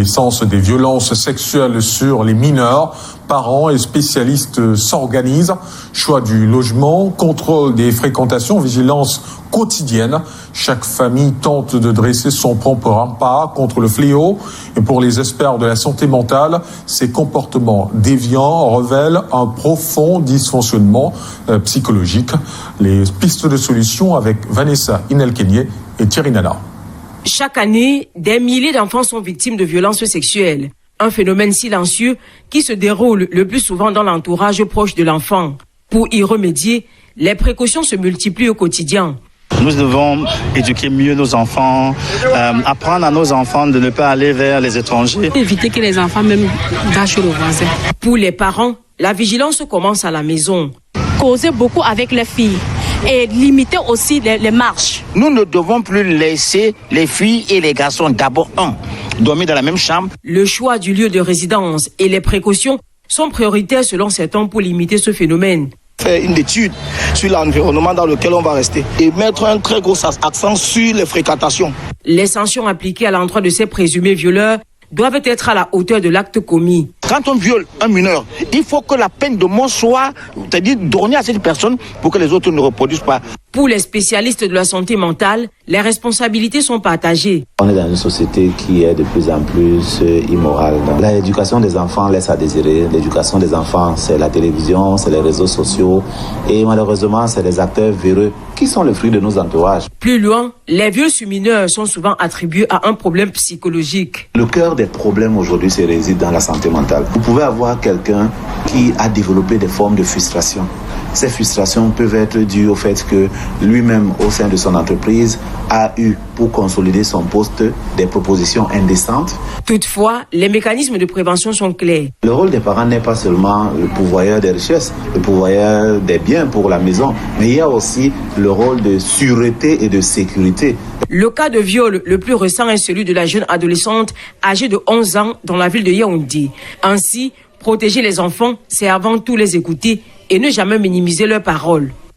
recrudescence des violences sexuelles sur les mineurs. Parents et spécialistes s'organisent. Choix du logement, contrôle des fréquentations, vigilance quotidienne. Chaque famille tente de dresser son propre rempart contre le fléau. Et pour les experts de la santé mentale, ces comportements déviants révèlent un profond dysfonctionnement psychologique. Les pistes de solutions avec Vanessa Inelkenye et Thierry Nana. Chaque année, des milliers d'enfants sont victimes de violences sexuelles. Un phénomène silencieux qui se déroule le plus souvent dans l'entourage proche de l'enfant. Pour y remédier, les précautions se multiplient au quotidien. Nous devons éduquer mieux nos enfants, apprendre à nos enfants de ne pas aller vers les étrangers. Éviter que les enfants même gâchent le voisin. Pour les parents, la vigilance commence à la maison. Causer beaucoup avec les filles et limiter aussi les marches. Nous ne devons plus laisser les filles et les garçons d'abord dormir dans la même chambre. Le choix du lieu de résidence et les précautions sont prioritaires selon certains pour limiter ce phénomène. Faire une étude sur l'environnement dans lequel on va rester et mettre un très gros accent sur les fréquentations. Les sanctions appliquées à l'endroit de ces présumés violeurs doivent être à la hauteur de l'acte commis. Quand on viole un mineur, il faut que la peine de mort soit, c'est-à-dire donnée à cette personne pour que les autres ne reproduisent pas. Pour les spécialistes de la santé mentale, les responsabilités sont partagées. On est dans une société qui est de plus en plus immorale. L'éducation des enfants laisse à désirer. L'éducation des enfants, c'est la télévision, c'est les réseaux sociaux. Et malheureusement, c'est les acteurs véreux qui sont le fruit de nos entourages. Plus loin, les viols sur mineurs sont souvent attribués à un problème psychologique. Le cœur des problèmes aujourd'hui se réside dans la santé mentale. Vous pouvez avoir quelqu'un qui a développé des formes de frustration. Ces frustrations peuvent être dues au fait que lui-même, au sein de son entreprise, a eu, pour consolider son poste, des propositions indécentes. Toutefois, les mécanismes de prévention sont clairs. Le rôle des parents n'est pas seulement le pourvoyeur des richesses, le pourvoyeur des biens pour la maison, mais il y a aussi le rôle de sûreté et de sécurité. Le cas de viol le plus récent est celui de la jeune adolescente âgée de 11 ans dans la ville de Yaoundé. Ainsi, protéger les enfants, c'est avant tout les écouter et ne jamais minimiser leurs paroles.